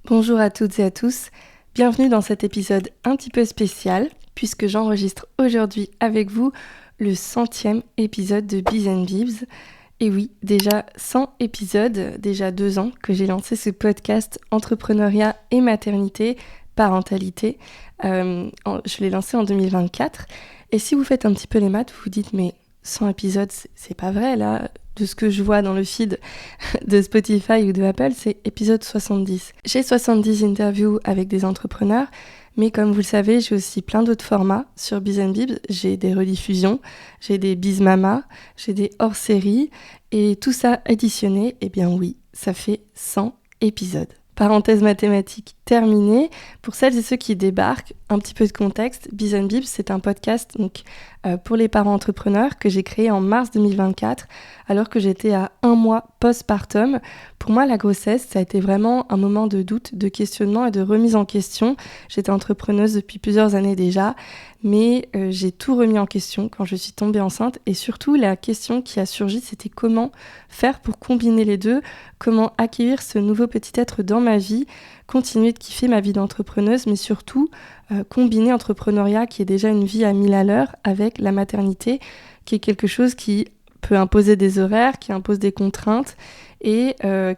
Bonjour à toutes et à tous, bienvenue dans cet épisode un petit peu spécial puisque j'enregistre aujourd'hui avec vous le 100e épisode de Biz & Bibs. Et oui, déjà 100 épisodes, déjà 2 ans que j'ai lancé ce podcast entrepreneuriat et maternité, parentalité. Je l'ai lancé en 2024 et si vous faites un petit peu les maths, vous vous dites mais 100 épisodes, c'est pas vrai là. De ce que je vois dans le feed de Spotify ou de Apple, c'est épisode 70. J'ai 70 interviews avec des entrepreneurs, mais comme vous le savez, j'ai aussi plein d'autres formats sur Biz & Bibs. J'ai des rediffusions, j'ai des Biz Mama, j'ai des hors-séries, et tout ça additionné, eh bien oui, ça fait 100 épisodes. Parenthèse mathématique terminée. Pour celles et ceux qui débarquent, un petit peu de contexte, Biz & Bibs, c'est un podcast pour les parents entrepreneurs que j'ai créé en mars 2024, alors que j'étais à 1 mois postpartum. Pour moi, la grossesse, ça a été vraiment un moment de doute, de questionnement et de remise en question. J'étais entrepreneuse depuis plusieurs années déjà, mais j'ai tout remis en question quand je suis tombée enceinte. Et surtout, la question qui a surgi, c'était comment faire pour combiner les deux, comment accueillir ce nouveau petit être dans ma vie, continuer de kiffer ma vie d'entrepreneuse, mais surtout combiner entrepreneuriat, qui est déjà une vie à 1000 à l'heure, avec la maternité, qui est quelque chose qui peut imposer des horaires, qui impose des contraintes et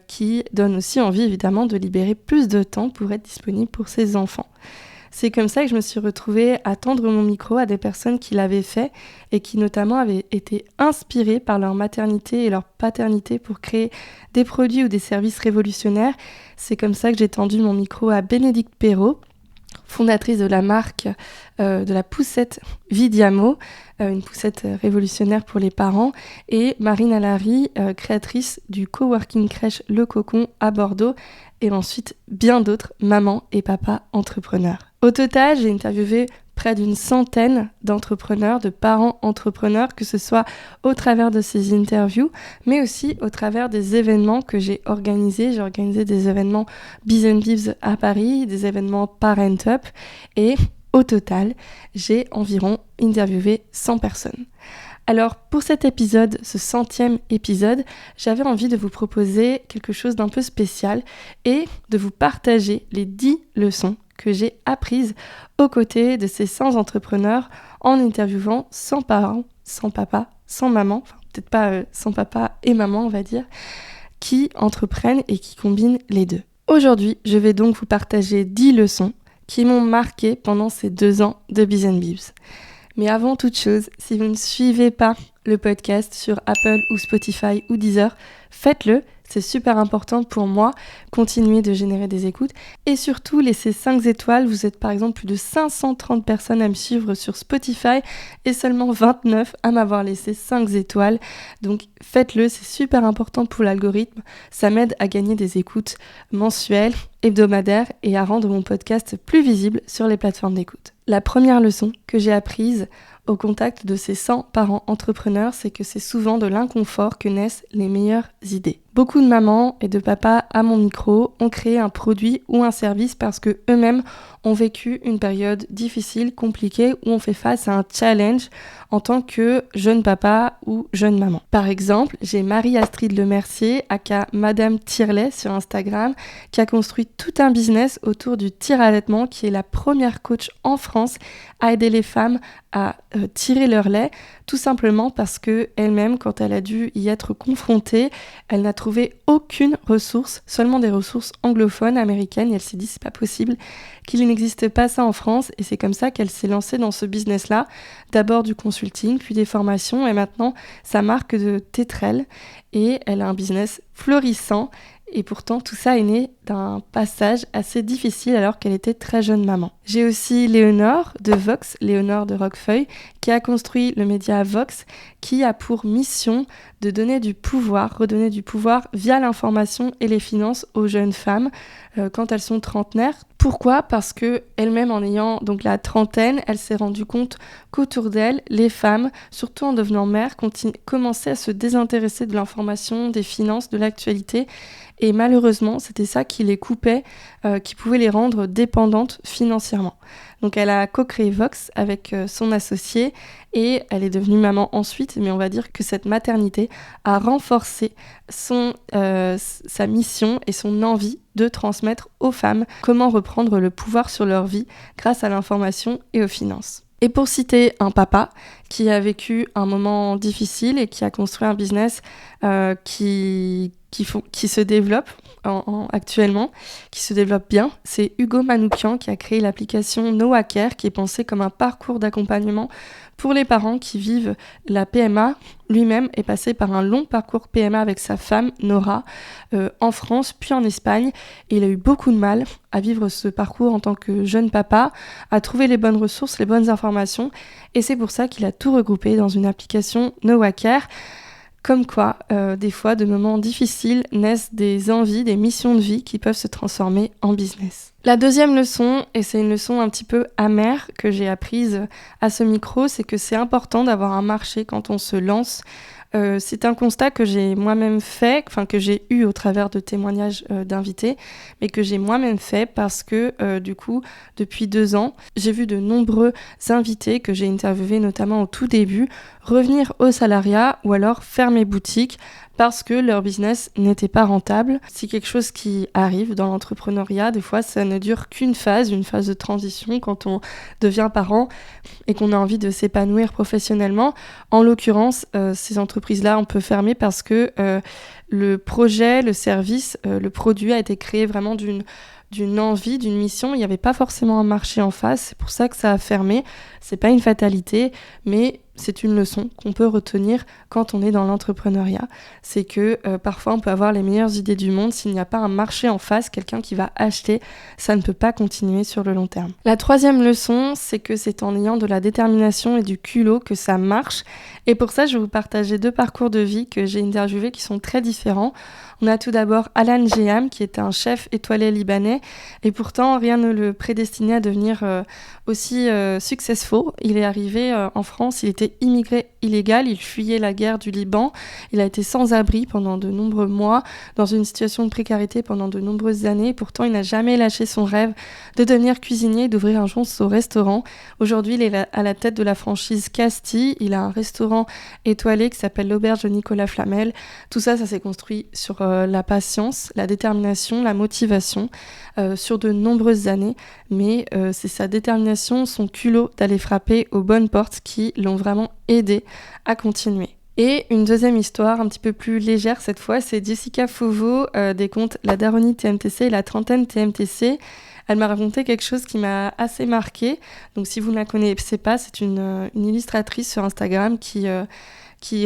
qui donne aussi envie évidemment de libérer plus de temps pour être disponible pour ses enfants. C'est comme ça que je me suis retrouvée à tendre mon micro à des personnes qui l'avaient fait et qui notamment avaient été inspirées par leur maternité et leur paternité pour créer des produits ou des services révolutionnaires. C'est comme ça que j'ai tendu mon micro à Bénédicte Perrault, fondatrice de la marque de la poussette Vidiamo, une poussette révolutionnaire pour les parents, et Marine Allary, créatrice du coworking crèche Le Cocon à Bordeaux, et ensuite bien d'autres mamans et papas entrepreneurs. Au total, j'ai interviewé près d'une centaine d'entrepreneurs, de parents entrepreneurs, que ce soit au travers de ces interviews, mais aussi au travers des événements que j'ai organisés. J'ai organisé des événements Biz & Bibs à Paris, des événements Parent Up, et au total, j'ai environ interviewé 100 personnes. Alors pour cet épisode, ce 100e épisode, j'avais envie de vous proposer quelque chose d'un peu spécial et de vous partager les 10 leçons que j'ai apprises aux côtés de ces 100 entrepreneurs en interviewant 100 parents, 100 papas, 100 mamans, enfin peut-être pas 100 papas et mamans on va dire, qui entreprennent et qui combinent les deux. Aujourd'hui, je vais donc vous partager 10 leçons qui m'ont marqué pendant ces 2 ans de Biz & Bibs. Mais avant toute chose, si vous ne suivez pas le podcast sur Apple ou Spotify ou Deezer, faites-le, c'est super important pour moi, continuer de générer des écoutes et surtout laissez 5 étoiles. Vous êtes par exemple plus de 530 personnes à me suivre sur Spotify et seulement 29 à m'avoir laissé 5 étoiles. Donc faites-le, c'est super important pour l'algorithme, ça m'aide à gagner des écoutes mensuelles, hebdomadaires et à rendre mon podcast plus visible sur les plateformes d'écoute. La première leçon que j'ai apprise au contact de ces 100 parents entrepreneurs, c'est que c'est souvent de l'inconfort que naissent les meilleures idées. Beaucoup de mamans et de papas à mon micro ont créé un produit ou un service parce que eux-mêmes ont vécu une période difficile, compliquée, où on fait face à un challenge en tant que jeune papa ou jeune maman. Par exemple, j'ai Marie-Astrid Lemercier, aka Madame Tirelet sur Instagram, qui a construit tout un business autour du tir-allaitement, qui est la première coach en France à aider les femmes à tirer leur lait, tout simplement parce que elle-même, quand elle a dû y être confrontée, elle n'a trouvé aucune ressource, seulement des ressources anglophones, américaines, et elle s'est dit c'est pas possible qu'il n'existe pas ça en France, et c'est comme ça qu'elle s'est lancée dans ce business-là, d'abord du consulting, puis des formations, et maintenant sa marque de Tétrelle, et elle a un business florissant. Et pourtant, tout ça est né d'un passage assez difficile alors qu'elle était très jeune maman. J'ai aussi Léonore de Vox, Léonore de Roquefeuille, qui a construit le média Vox, qui a pour mission de donner du pouvoir, redonner du pouvoir via l'information et les finances aux jeunes femmes quand elles sont trentenaires. Pourquoi ? Parce que elle-même, en ayant donc la trentaine, elle s'est rendue compte qu'autour d'elle, les femmes, surtout en devenant mères, commençaient à se désintéresser de l'information, des finances, de l'actualité. Et malheureusement, c'était ça qui les coupait, qui pouvait les rendre dépendantes financièrement financièrement. Donc elle a co-créé Vox avec son associé et elle est devenue maman ensuite, mais on va dire que cette maternité a renforcé sa mission et son envie de transmettre aux femmes comment reprendre le pouvoir sur leur vie grâce à l'information et aux finances. Et pour citer un papa qui a vécu un moment difficile et qui a construit un business qui se développe actuellement, qui se développe bien, c'est Hugo Manoukian qui a créé l'application Noah Care, qui est pensée comme un parcours d'accompagnement pour les parents qui vivent la PMA. Lui-même est passé par un long parcours PMA avec sa femme Nora en France puis en Espagne, et il a eu beaucoup de mal à vivre ce parcours en tant que jeune papa, à trouver les bonnes ressources, les bonnes informations, et c'est pour ça qu'il a tout regroupé dans une application Noah Care. Comme quoi, des fois, de moments difficiles naissent des envies, des missions de vie qui peuvent se transformer en business. La deuxième leçon, et c'est une leçon un petit peu amère que j'ai apprise à ce micro, c'est que c'est important d'avoir un marché quand on se lance. C'est un constat que j'ai moi-même fait, que j'ai eu au travers de témoignages d'invités, mais que j'ai moi-même fait parce que du coup, depuis 2 ans, j'ai vu de nombreux invités que j'ai interviewés notamment au tout début revenir au salariat ou alors fermer boutique parce que leur business n'était pas rentable. C'est quelque chose qui arrive dans l'entrepreneuriat. Des fois, ça ne dure qu'une phase, une phase de transition quand on devient parent et qu'on a envie de s'épanouir professionnellement. En l'occurrence, ces entreprises-là, on peut fermer parce que le projet, le service, le produit a été créé vraiment d'une envie, d'une mission. Il n'y avait pas forcément un marché en face. C'est pour ça que ça a fermé. C'est pas une fatalité, mais c'est une leçon qu'on peut retenir quand on est dans l'entrepreneuriat. C'est que parfois on peut avoir les meilleures idées du monde, s'il n'y a pas un marché en face, quelqu'un qui va acheter, ça ne peut pas continuer sur le long terme. La troisième leçon, c'est que c'est en ayant de la détermination et du culot que ça marche. Et pour ça, je vais vous partager 2 parcours de vie que j'ai interviewés qui sont très différents. On a tout d'abord Alan Geham, qui était un chef étoilé libanais, et pourtant rien ne le prédestinait à devenir aussi successful. Il est arrivé en France, il était immigré illégal, il fuyait la guerre du Liban, il a été sans abri pendant de nombreux mois, dans une situation de précarité pendant de nombreuses années, pourtant il n'a jamais lâché son rêve de devenir cuisinier et d'ouvrir un jour son restaurant. Aujourd'hui, il est à la tête de la franchise Castille, il a un restaurant étoilé qui s'appelle l'Auberge de Nicolas Flamel. Tout ça, ça s'est construit sur la patience, la détermination, la motivation, sur de nombreuses années, mais c'est sa détermination, son culot d'aller frapper aux bonnes portes qui l'ont vraiment aidé à continuer. Et une deuxième histoire un petit peu plus légère cette fois, c'est Jessica Fauveau des comptes La Daronnie TMTC et La Trentaine TMTC. Elle m'a raconté quelque chose qui m'a assez marquée. Donc si vous ne la connaissez pas, c'est une illustratrice sur Instagram qui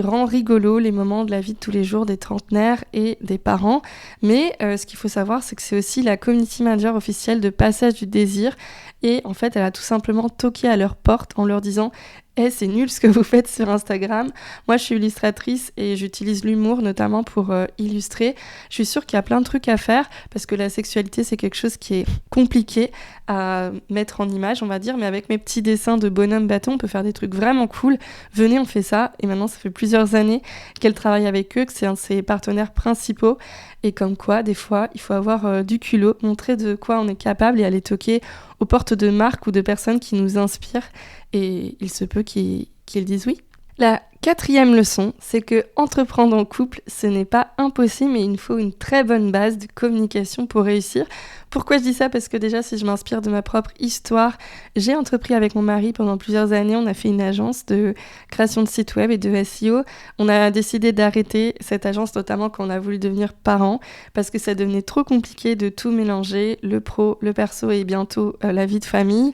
rend rigolo les moments de la vie de tous les jours des trentenaires et des parents. Mais ce qu'il faut savoir, c'est que c'est aussi la community manager officielle de Passage du Désir. Et en fait, elle a tout simplement toqué à leur porte en leur disant « Hey, c'est nul ce que vous faites sur Instagram. Moi, je suis illustratrice et j'utilise l'humour notamment pour illustrer. Je suis sûre qu'il y a plein de trucs à faire parce que la sexualité, c'est quelque chose qui est compliqué à mettre en image, on va dire. Mais avec mes petits dessins de bonhomme bâton, on peut faire des trucs vraiment cool. Venez, on fait ça. » Et maintenant, ça fait plusieurs années qu'elle travaille avec eux, que c'est un de ses partenaires principaux. Et comme quoi, des fois, il faut avoir du culot, montrer de quoi on est capable et aller toquer aux portes de marques ou de personnes qui nous inspirent. Et il se peut qu'ils disent oui. La 4e leçon, c'est que entreprendre en couple, ce n'est pas impossible, mais il nous faut une très bonne base de communication pour réussir. Pourquoi je dis ça ? Parce que déjà, si je m'inspire de ma propre histoire, j'ai entrepris avec mon mari pendant plusieurs années. On a fait une agence de création de sites web et de SEO. On a décidé d'arrêter cette agence, notamment quand on a voulu devenir parents, parce que ça devenait trop compliqué de tout mélanger, le pro, le perso et bientôt la vie de famille.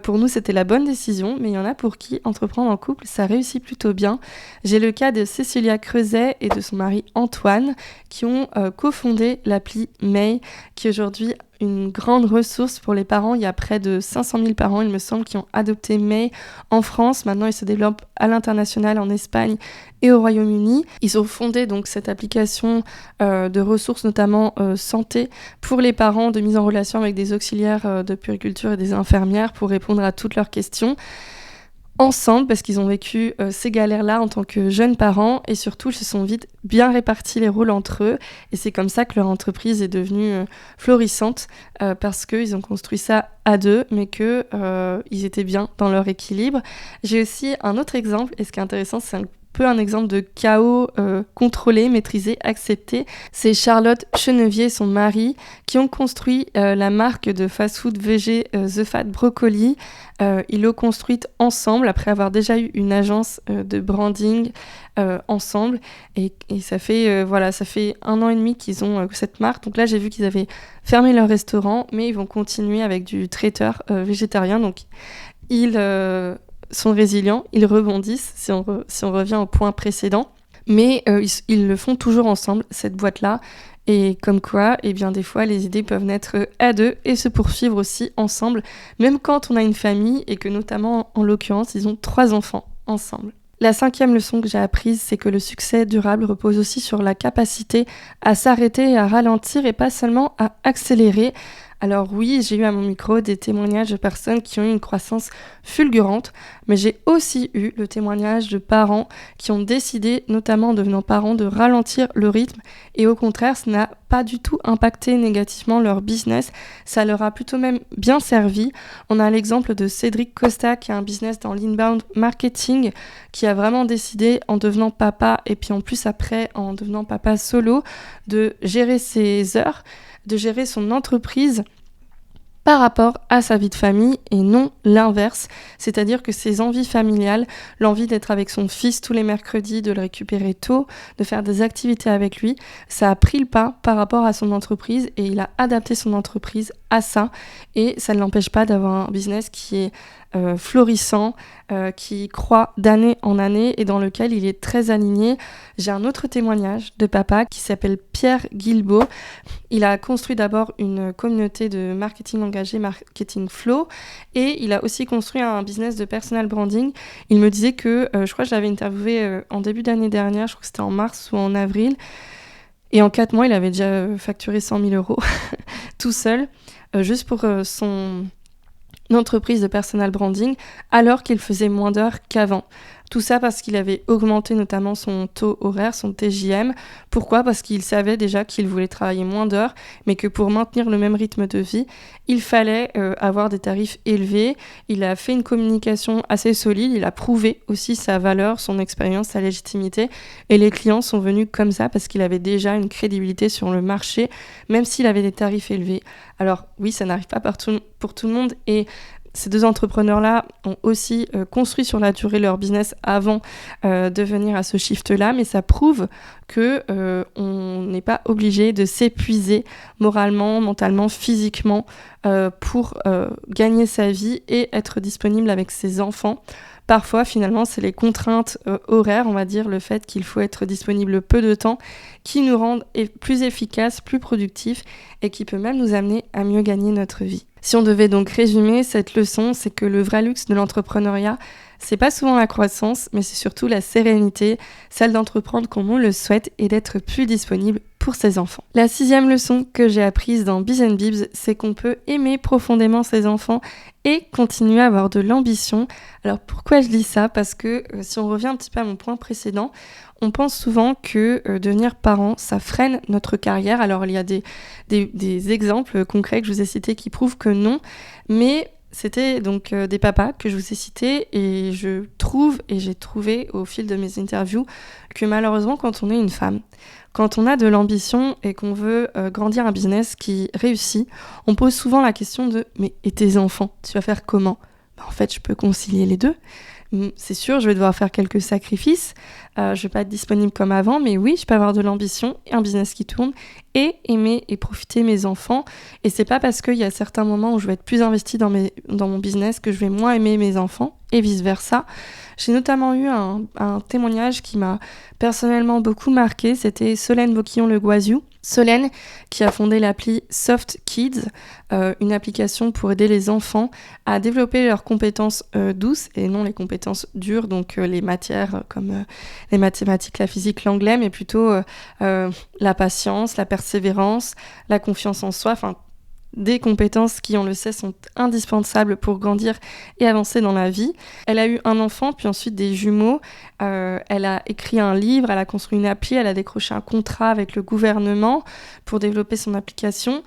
Pour nous, c'était la bonne décision, mais il y en a pour qui entreprendre en couple, ça réussit plutôt bien. J'ai le cas de Cécilia Creuset et de son mari Antoine, qui ont cofondé l'appli May, qui est aujourd'hui une grande ressource pour les parents. Il y a près de 500 000 parents, il me semble, qui ont adopté May en France. Maintenant, ils se développent à l'international, en Espagne et au Royaume-Uni. Ils ont fondé donc cette application de ressources, notamment santé, pour les parents, de mise en relation avec des auxiliaires de puériculture et des infirmières pour répondre à toutes leurs questions. ensemble parce qu'ils ont vécu ces galères-là en tant que jeunes parents et surtout ils se sont vite bien répartis les rôles entre eux et c'est comme ça que leur entreprise est devenue florissante parce qu'ils ont construit ça à deux mais que ils étaient bien dans leur équilibre. J'ai aussi un autre exemple et ce qui est intéressant c'est un exemple de chaos contrôlé, maîtrisé, accepté. C'est Charlotte Chenevier et son mari qui ont construit la marque de fast-food végé The Fat Broccoli. Ils l'ont construite ensemble après avoir déjà eu une agence de branding ensemble et ça fait 1 an et demi qu'ils ont cette marque. Donc là j'ai vu qu'ils avaient fermé leur restaurant mais ils vont continuer avec du traiteur végétarien. Donc ils sont résilients, ils rebondissent si on revient au point précédent, mais ils le font toujours ensemble, cette boîte-là, et comme quoi, eh bien, des fois, les idées peuvent naître à deux et se poursuivre aussi ensemble, même quand on a une famille et que notamment, en l'occurrence, ils ont 3 enfants ensemble. La 5e leçon que j'ai apprise, c'est que le succès durable repose aussi sur la capacité à s'arrêter et à ralentir et pas seulement à accélérer. Alors oui, j'ai eu à mon micro des témoignages de personnes qui ont eu une croissance fulgurante, mais j'ai aussi eu le témoignage de parents qui ont décidé, notamment en devenant parents, de ralentir le rythme et au contraire, ça n'a pas du tout impacté négativement leur business, ça leur a plutôt même bien servi. On a l'exemple de Cédric Costa qui a un business dans l'inbound marketing qui a vraiment décidé en devenant papa et puis en plus après en devenant papa solo de gérer ses heures, de gérer son entreprise par rapport à sa vie de famille et non l'inverse, c'est-à-dire que ses envies familiales, l'envie d'être avec son fils tous les mercredis, de le récupérer tôt, de faire des activités avec lui, ça a pris le pas par rapport à son entreprise et il a adapté son entreprise à ça et ça ne l'empêche pas d'avoir un business qui est florissant, qui croît d'année en année et dans lequel il est très aligné. J'ai un autre témoignage de papa qui s'appelle Pierre Guilbeault. Il a construit d'abord une communauté de marketing engagé, Marketing Flow, et il a aussi construit un business de personal branding. Il me disait que, je crois que je l'avais interviewé en début d'année dernière, je crois que c'était en mars ou en avril, et en 4 mois, il avait déjà facturé 100 000 € tout seul, juste pour son entreprise de personal branding, alors qu'il faisait moins d'heures qu'avant. Tout ça parce qu'il avait augmenté notamment son taux horaire, son TJM. Pourquoi ? Parce qu'il savait déjà qu'il voulait travailler moins d'heures, mais que pour maintenir le même rythme de vie, il fallait avoir des tarifs élevés. Il a fait une communication assez solide, il a prouvé aussi sa valeur, son expérience, sa légitimité. Et les clients sont venus comme ça parce qu'il avait déjà une crédibilité sur le marché, même s'il avait des tarifs élevés. Alors oui, ça n'arrive pas pour tout le monde et ces 2 entrepreneurs-là ont aussi construit sur la durée leur business avant de venir à ce shift-là, mais ça prouve que on n'est pas obligé de s'épuiser moralement, mentalement, physiquement pour gagner sa vie et être disponible avec ses enfants. Parfois, finalement, c'est les contraintes horaires, on va dire, le fait qu'il faut être disponible peu de temps, qui nous rendent plus efficaces, plus productifs et qui peut même nous amener à mieux gagner notre vie. Si on devait donc résumer cette leçon, c'est que le vrai luxe de l'entrepreneuriat, c'est pas souvent la croissance, mais c'est surtout la sérénité, celle d'entreprendre comme on le souhaite et d'être plus disponible pour ses enfants. La 6e leçon que j'ai apprise dans Biz & Bibs, c'est qu'on peut aimer profondément ses enfants et continuer à avoir de l'ambition. Alors pourquoi je dis ça ? Parce que si on revient un petit peu à mon point précédent, on pense souvent que devenir parent, ça freine notre carrière. Alors il y a des exemples concrets que je vous ai cités qui prouvent que non, mais c'était donc des papas que je vous ai cités et j'ai trouvé au fil de mes interviews que malheureusement quand on est une femme, quand on a de l'ambition et qu'on veut grandir un business qui réussit, on pose souvent la question de « mais et tes enfants, tu vas faire comment ?» En fait, je peux concilier les deux. C'est sûr, je vais devoir faire quelques sacrifices, je vais pas être disponible comme avant, mais oui, je peux avoir de l'ambition et un business qui tourne et aimer et profiter mes enfants. Et c'est pas parce qu'il y a certains moments où je vais être plus investie dans mon business que je vais moins aimer mes enfants et vice versa. J'ai notamment eu un témoignage qui m'a personnellement beaucoup marqué, c'était Solène Boquillon-Le Guaziou. Solène qui a fondé l'appli Soft Kids, une application pour aider les enfants à développer leurs compétences douces et non les compétences dures, donc les matières comme les mathématiques, la physique, l'anglais, mais plutôt la patience, la persévérance, la confiance en soi, enfin des compétences qui, on le sait, sont indispensables pour grandir et avancer dans la vie. Elle a eu un enfant, puis ensuite des jumeaux. Elle a écrit un livre, elle a construit une appli, elle a décroché un contrat avec le gouvernement pour développer son application.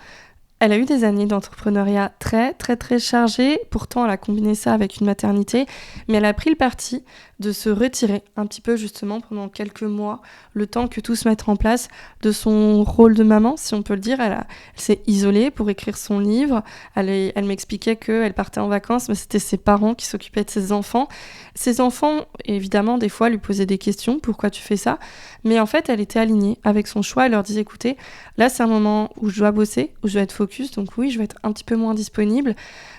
Elle a eu des années d'entrepreneuriat très, très, très chargées. Pourtant, elle a combiné ça avec une maternité. Mais elle a pris le parti de se retirer un petit peu, justement, pendant quelques mois, le temps que tout se mette en place de son rôle de maman, si on peut le dire. Elle s'est isolée pour écrire son livre. Elle m'expliquait qu'elle partait en vacances, mais c'était ses parents qui s'occupaient de ses enfants. Ses enfants, évidemment, des fois, lui posaient des questions. Pourquoi tu fais ça ? Mais en fait, elle était alignée avec son choix. Elle leur disait, écoutez, là, c'est un moment où je dois bosser, où je dois être focus. Donc oui, je vais être un petit peu moins disponible.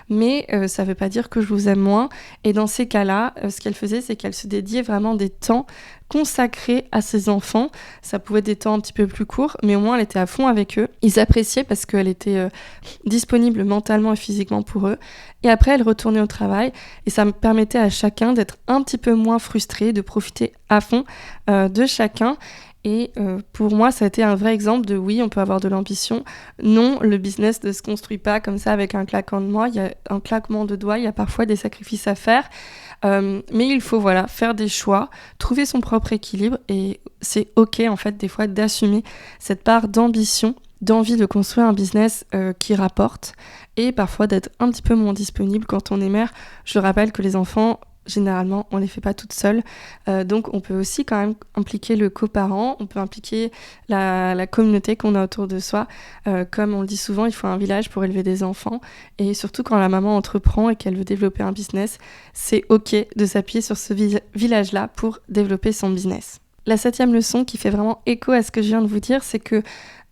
Mais ça ne veut pas dire que je vous aime moins. Et dans ces cas-là, ce qu'elle faisait, c'est qu'elle se dédiait vraiment des temps consacrés à ses enfants. Ça pouvait être des temps un petit peu plus courts, mais au moins elle était à fond avec eux. Ils appréciaient parce qu'elle était disponible mentalement et physiquement pour eux. Et après, elle retournait au travail et ça me permettait à chacun d'être un petit peu moins frustré, de profiter à fond de chacun. Et pour moi, ça a été un vrai exemple de oui, on peut avoir de l'ambition. Non, le business ne se construit pas comme ça avec un claquement de doigts. Il y a parfois des sacrifices à faire. Mais il faut faire des choix, trouver son propre équilibre. Et c'est OK, en fait, des fois, d'assumer cette part d'ambition, d'envie de construire un business qui rapporte. Et parfois d'être un petit peu moins disponible quand on est mère. Je rappelle que les enfants... Généralement, on ne les fait pas toutes seules. Donc, on peut aussi quand même impliquer le coparent, on peut impliquer la communauté qu'on a autour de soi. Comme on le dit souvent, il faut un village pour élever des enfants. Et surtout quand la maman entreprend et qu'elle veut développer un business, c'est OK de s'appuyer sur ce village-là pour développer son business. La 7e leçon qui fait vraiment écho à ce que je viens de vous dire, c'est que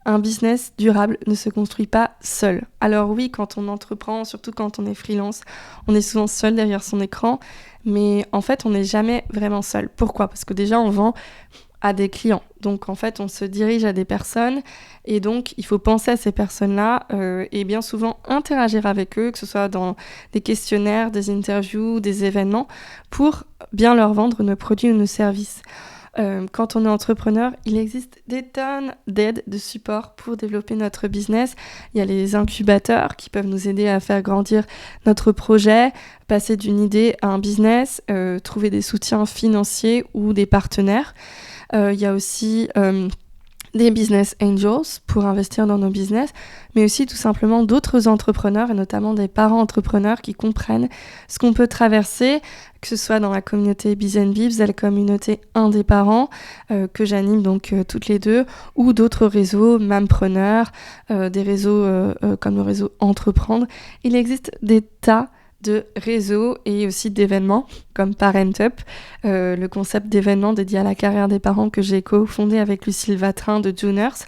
un business durable ne se construit pas seul. Alors oui, quand on entreprend, surtout quand on est freelance, on est souvent seul derrière son écran, mais en fait, on n'est jamais vraiment seul. Pourquoi ? Parce que déjà, on vend à des clients. Donc en fait, on se dirige à des personnes et donc il faut penser à ces personnes-là et bien souvent interagir avec eux, que ce soit dans des questionnaires, des interviews, des événements, pour bien leur vendre nos produits ou nos services. Quand on est entrepreneur, il existe des tonnes d'aides, de support pour développer notre business. Il y a les incubateurs qui peuvent nous aider à faire grandir notre projet, passer d'une idée à un business, trouver des soutiens financiers ou des partenaires. Il y a aussi des business angels pour investir dans nos business, mais aussi tout simplement d'autres entrepreneurs et notamment des parents entrepreneurs qui comprennent ce qu'on peut traverser, que ce soit dans la communauté Biz & Bibs, la communauté 1 des parents que j'anime donc toutes les deux, ou d'autres réseaux, Mampreneur, des réseaux comme le réseau Entreprendre. Il existe des tas de réseaux et aussi d'événements comme Parent Up, le concept d'événements dédié à la carrière des parents que j'ai co-fondé avec Lucille Vatrin de Juners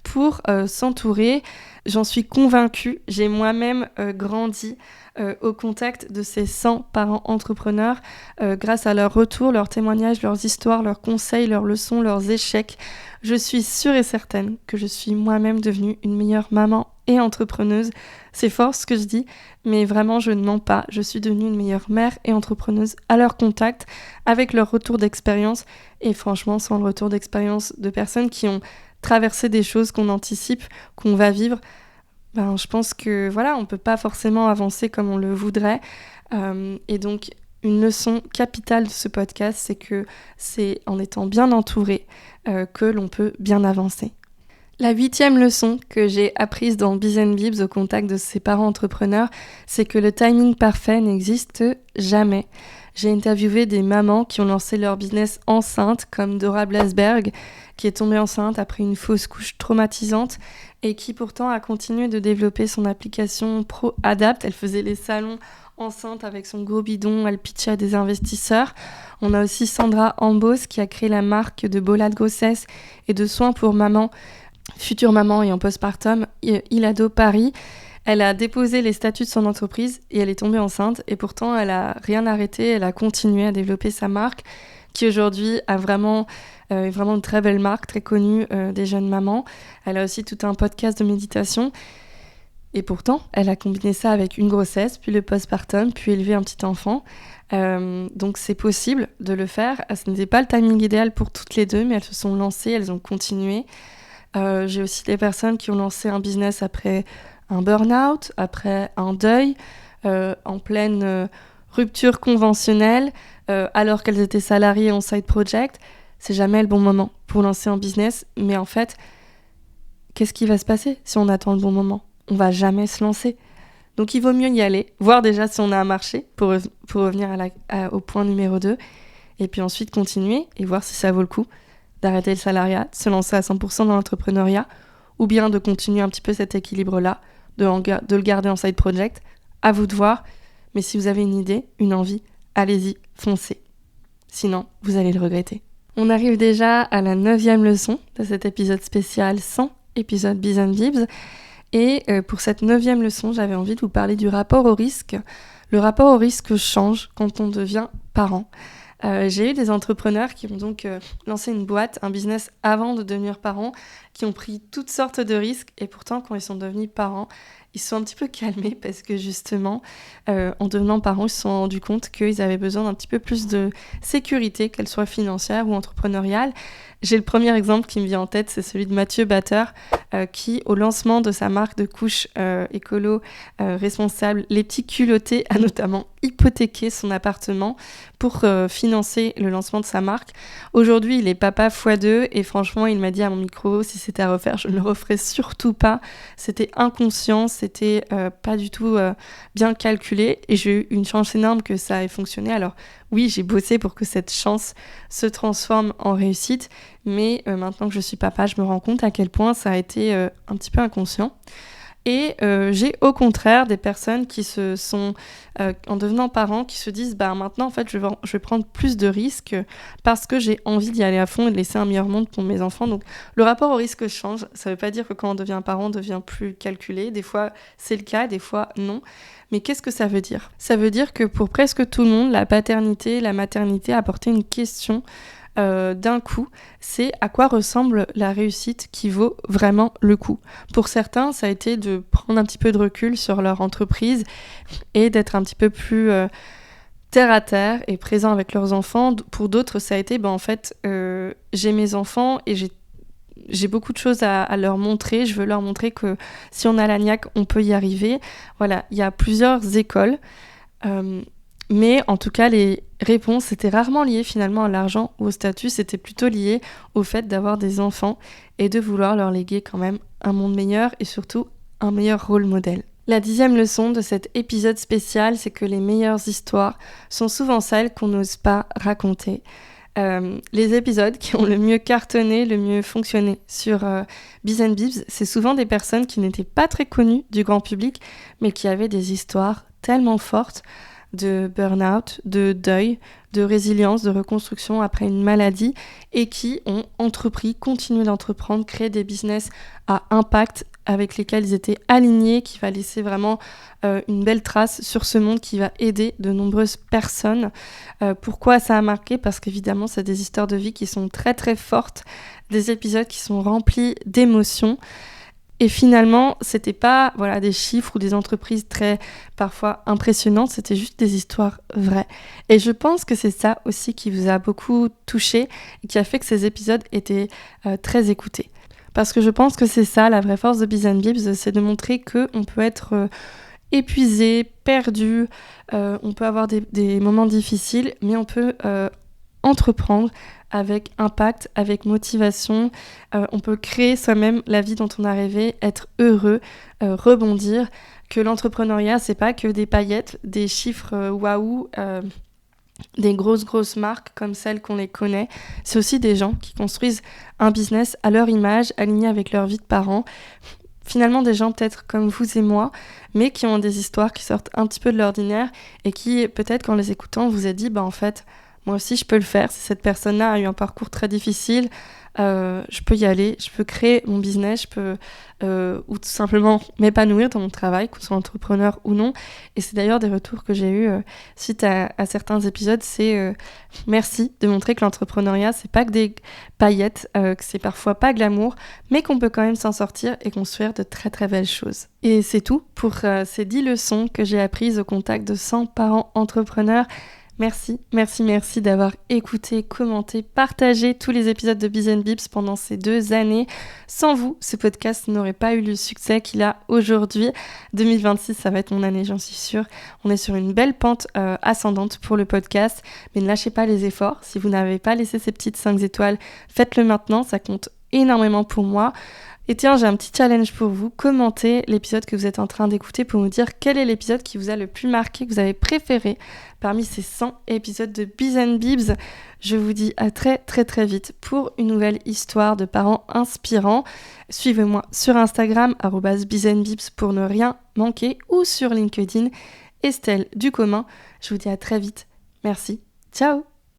pour s'entourer. J'en suis convaincue, j'ai moi-même grandi au contact de ces 100 parents entrepreneurs grâce à leurs retours, leurs témoignages, leurs histoires, leurs conseils, leurs leçons, leurs échecs. Je suis sûre et certaine que je suis moi-même devenue une meilleure maman et entrepreneuse. C'est fort ce que je dis, mais vraiment je ne mens pas. Je suis devenue une meilleure mère et entrepreneuse à leur contact, avec leur retour d'expérience. Et franchement, sans le retour d'expérience de personnes qui ont traversé des choses qu'on anticipe, qu'on va vivre, je pense que on peut pas forcément avancer comme on le voudrait. Et donc, une leçon capitale de ce podcast, c'est que c'est en étant bien entouré que l'on peut bien avancer. La 8e leçon que j'ai apprise dans Biz & Bibs au contact de ces parents entrepreneurs, c'est que le timing parfait n'existe jamais. J'ai interviewé des mamans qui ont lancé leur business enceintes, comme Dora Blasberg, qui est tombée enceinte après une fausse couche traumatisante et qui pourtant a continué de développer son application Pro Adapt. Elle faisait les salons enceinte avec son gros bidon, elle pitchait à des investisseurs. On a aussi Sandra Ambos qui a créé la marque de bolas de grossesse et de soins pour maman, future maman et en postpartum, Ilado Paris. Elle a déposé les statuts de son entreprise et elle est tombée enceinte et pourtant elle a rien arrêté, elle a continué à développer sa marque qui aujourd'hui a vraiment une très belle marque, très connue des jeunes mamans. Elle a aussi tout un podcast de méditation et pourtant elle a combiné ça avec une grossesse, puis le postpartum, puis élever un petit enfant. Donc c'est possible de le faire. Ce n'était pas le timing idéal pour toutes les deux, mais elles se sont lancées, elles ont continué. J'ai aussi des personnes qui ont lancé un business après un burn-out, après un deuil, en pleine rupture conventionnelle, alors qu'elles étaient salariées en side project. C'est jamais le bon moment pour lancer un business, mais en fait, qu'est-ce qui va se passer si on attend le bon moment ? On va jamais se lancer. Donc il vaut mieux y aller, voir déjà si on a un marché pour revenir au point numéro 2, et puis ensuite continuer et voir si ça vaut le coup d'arrêter le salariat, de se lancer à 100% dans l'entrepreneuriat, ou bien de continuer un petit peu cet équilibre-là, de le garder en side project. À vous de voir, mais si vous avez une idée, une envie, allez-y, foncez. Sinon, vous allez le regretter. On arrive déjà à la 9e leçon de cet épisode spécial 100 épisode Biz and Bibs. Et pour cette 9e leçon, j'avais envie de vous parler du rapport au risque. Le rapport au risque change quand on devient parent. J'ai eu des entrepreneurs qui ont donc lancé une boîte, un business avant de devenir parents, qui ont pris toutes sortes de risques et pourtant quand ils sont devenus parents, ils se sont un petit peu calmés parce que justement, en devenant parents, ils se sont rendus compte qu'ils avaient besoin d'un petit peu plus de sécurité, qu'elle soit financière ou entrepreneuriale. J'ai le premier exemple qui me vient en tête, c'est celui de Mathieu Batteur, qui, au lancement de sa marque de couches écolo responsable, Les Petits Culottés, a notamment hypothéqué son appartement pour financer le lancement de sa marque. Aujourd'hui, il est papa x2 et franchement, il m'a dit à mon micro, si c'était à refaire, je ne le referais surtout pas. C'était inconscient, c'était pas du tout bien calculé et j'ai eu une chance énorme que ça ait fonctionné. Alors oui, j'ai bossé pour que cette chance se transforme en réussite, mais maintenant que je suis papa, je me rends compte à quel point ça a été un petit peu inconscient. Et j'ai au contraire des personnes qui se sont, en devenant parents, qui se disent maintenant en fait je vais prendre plus de risques parce que j'ai envie d'y aller à fond et de laisser un meilleur monde pour mes enfants. Donc le rapport au risque change. Ça ne veut pas dire que quand on devient parent, on devient plus calculé. Des fois c'est le cas, des fois non. Mais qu'est-ce que ça veut dire ? Ça veut dire que pour presque tout le monde, la paternité, la maternité a apporté une question d'un coup, c'est à quoi ressemble la réussite qui vaut vraiment le coup. Pour certains, ça a été de prendre un petit peu de recul sur leur entreprise et d'être un petit peu plus terre à terre et présent avec leurs enfants. Pour d'autres, ça a été, j'ai mes enfants et j'ai beaucoup de choses à leur montrer. Je veux leur montrer que si on a la niaque, on peut y arriver. Voilà, il y a plusieurs écoles. Mais en tout cas, les réponses étaient rarement liées finalement à l'argent ou au statut. C'était plutôt lié au fait d'avoir des enfants et de vouloir leur léguer quand même un monde meilleur et surtout un meilleur rôle modèle. La 10e leçon de cet épisode spécial, c'est que les meilleures histoires sont souvent celles qu'on n'ose pas raconter. Les épisodes qui ont le mieux cartonné, le mieux fonctionné sur Biz and Bibs, c'est souvent des personnes qui n'étaient pas très connues du grand public, mais qui avaient des histoires tellement fortes de burn-out, de deuil, de résilience, de reconstruction après une maladie et qui ont entrepris, continué d'entreprendre, créé des business à impact avec lesquels ils étaient alignés, qui va laisser vraiment une belle trace sur ce monde, qui va aider de nombreuses personnes. Pourquoi ça a marqué ? Parce qu'évidemment, c'est des histoires de vie qui sont très très fortes, des épisodes qui sont remplis d'émotions. Et finalement, c'était pas des chiffres ou des entreprises très parfois impressionnantes, c'était juste des histoires vraies. Et je pense que c'est ça aussi qui vous a beaucoup touché et qui a fait que ces épisodes étaient très écoutés. Parce que je pense que c'est ça, la vraie force de Biz and Bibs, c'est de montrer qu'on peut être épuisé, perdu, on peut avoir des moments difficiles, mais on peut entreprendre avec impact, avec motivation. On peut créer soi-même la vie dont on a rêvé, être heureux, rebondir. Que l'entrepreneuriat, c'est pas que des paillettes, des chiffres waouh, des grosses marques comme celles qu'on les connaît. C'est aussi des gens qui construisent un business à leur image, aligné avec leur vie de parents. Finalement, des gens peut-être comme vous et moi, mais qui ont des histoires qui sortent un petit peu de l'ordinaire et qui, peut-être qu'en les écoutant, vous a dit, en fait, moi aussi, je peux le faire. Si cette personne-là a eu un parcours très difficile, je peux y aller, je peux créer mon business, je peux ou tout simplement m'épanouir dans mon travail, qu'on soit entrepreneur ou non. Et c'est d'ailleurs des retours que j'ai eus suite à certains épisodes. C'est merci de montrer que l'entrepreneuriat, c'est pas que des paillettes, que c'est parfois pas glamour, mais qu'on peut quand même s'en sortir et construire de très très belles choses. Et c'est tout pour ces 10 leçons que j'ai apprises au contact de 100 parents entrepreneurs. Merci d'avoir écouté, commenté, partagé tous les épisodes de Biz & Bibs pendant ces 2 années. Sans vous, ce podcast n'aurait pas eu le succès qu'il a aujourd'hui. 2026, ça va être mon année, j'en suis sûre. On est sur une belle pente ascendante pour le podcast, mais ne lâchez pas les efforts. Si vous n'avez pas laissé ces petites 5 étoiles, faites-le maintenant, ça compte énormément pour moi. Et tiens, j'ai un petit challenge pour vous. Commentez l'épisode que vous êtes en train d'écouter pour me dire quel est l'épisode qui vous a le plus marqué, que vous avez préféré parmi ces 100 épisodes de Biz & Bibs. Je vous dis à très vite pour une nouvelle histoire de parents inspirants. Suivez-moi sur Instagram @bizandbibs pour ne rien manquer ou sur LinkedIn Estelle Ducommun. Je vous dis à très vite. Merci. Ciao.